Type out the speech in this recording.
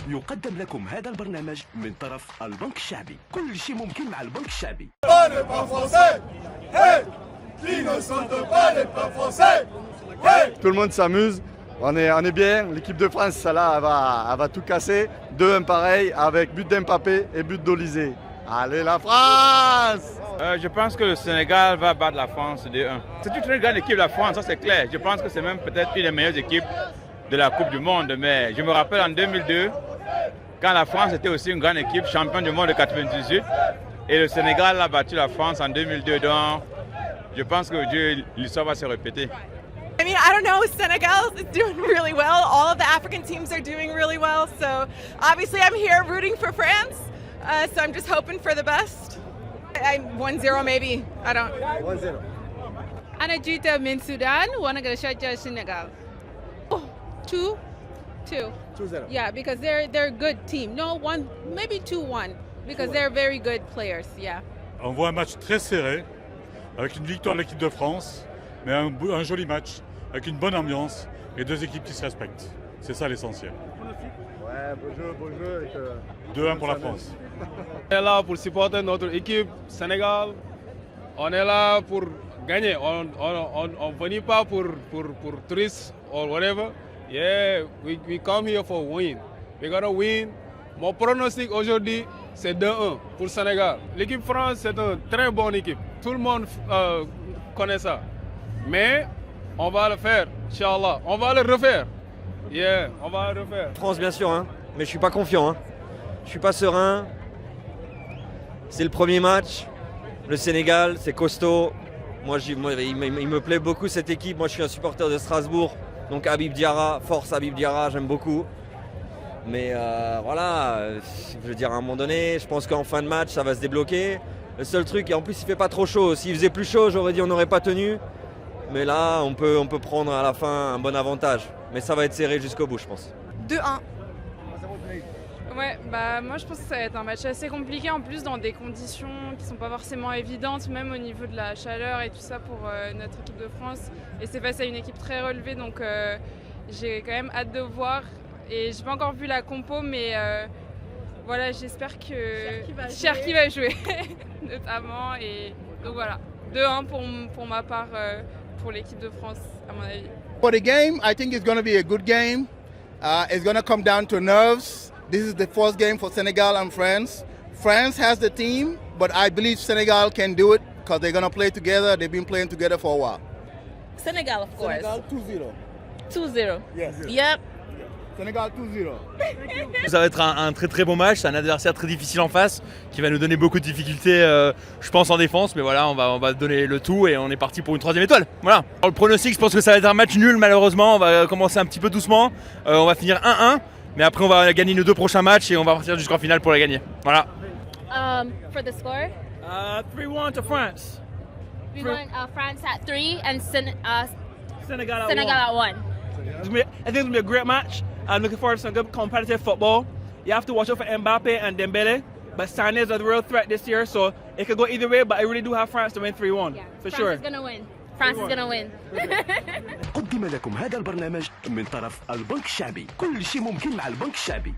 يقدم لكم هذا البرنامج من طرف البنك الشعبي. كل شيء ممكن مع البنك الشعبي. Tout le monde s'amuse, on est bien. L'équipe de France, celle-là, elle va tout casser. 2-1 pareil, avec but d'Mbappé et but d'Olysée. Allez la France! Je pense que le Sénégal va battre la France 2-1. C'est une très grande équipe, la France, ça c'est clair. Je pense que c'est même peut-être une des meilleures équipes de la Coupe du Monde. Mais je me rappelle en 2002, quand la France était aussi une grande équipe, championne du monde de 98, et le Sénégal a battu la France en 2002. Donc, je pense que l'histoire va se répéter. I mean, I don't know, Senegal is doing really well. All of the African teams are doing really well. So obviously I'm here rooting for France. So I'm just hoping for the best. 1-0 maybe, I don't. 1-0. أنا جيت من السودان وأنا قاعد أشجع السنغال. 2-2. 2-0. Yeah, because they're a good team. No, maybe 2-1 because they're very good players. Yeah. On voit un match très serré, avec une victoire de l'équipe de France, mais un joli match, avec une bonne ambiance et deux équipes qui se respectent. C'est ça l'essentiel. Ouais, beau jeu. 2-1 pour la France. On est là pour supporter notre équipe Sénégal. On est là pour gagner. On ne vient pas pour touriste or whatever. Yeah, we come here for win. We're gonna win. Mon pronostic aujourd'hui, c'est 2-1 pour Sénégal. L'équipe France, c'est une très bonne équipe. Tout le monde connaît ça. Mais on va le faire, Inch'Allah. On va le refaire. Yeah, on va le refaire. France, bien sûr, hein. Mais je suis pas confiant. Hein. Je suis pas serein. C'est le premier match. Le Sénégal, c'est costaud. Moi, il me plaît beaucoup cette équipe. Moi, je suis un supporter de Strasbourg. Donc Habib Diarra, force Habib Diarra, j'aime beaucoup. Mais voilà, je veux dire, à un moment donné, je pense qu'en fin de match, ça va se débloquer. Le seul truc, et en plus, il fait pas trop chaud. S'il faisait plus chaud, j'aurais dit on n'aurait pas tenu. Mais là, on peut prendre à la fin un bon avantage. Mais ça va être serré jusqu'au bout, je pense. 2-1. Ouais, bah moi je pense que ça va être un match assez compliqué en plus dans des conditions qui sont pas forcément évidentes, même au niveau de la chaleur et tout ça pour notre équipe de France. Et c'est face à une équipe très relevée, donc j'ai quand même hâte de voir. Et j'ai pas encore vu la compo, mais voilà, j'espère que Cherki va jouer notamment. Et donc voilà, 2-1 pour ma part pour l'équipe de France à mon avis. For the game, I think it's going to be a good game. It's going to come down to nerves. This is the first game for Senegal and France. France has the team, but I believe Senegal can do it because they're going to play together. They've been playing together for a while. Senegal, of course. Senegal 2-0. 2-0. Yes. Yep. Senegal 2-0. Ça va être un très très bon match, c'est un adversaire très difficile en face qui va nous donner beaucoup de difficultés je pense en défense, mais voilà, on va donner le tout et on est parti pour une 3e étoile. Voilà. Alors, le pronostic, je pense que ça va être un match nul malheureusement, on va commencer un petit peu doucement, on va finir 1-1, mais après on va gagner nos 2 prochains matchs et on va partir jusqu'en finale pour la gagner. Voilà. For the score? 3-1 to France. We want France at 3 and Senegal at 1. I think it's going to be a great match. I'm looking forward to some good competitive football. You have to watch out for Mbappe and Dembele, but Sané is a real threat this year, so it could go either way, but I really do have France to win 3-1, for sure. France is going to win. France is going to win. قدم لكم هذا البرنامج من طرف البنك الشعبي. كل شيء ممكن مع البنك الشعبي.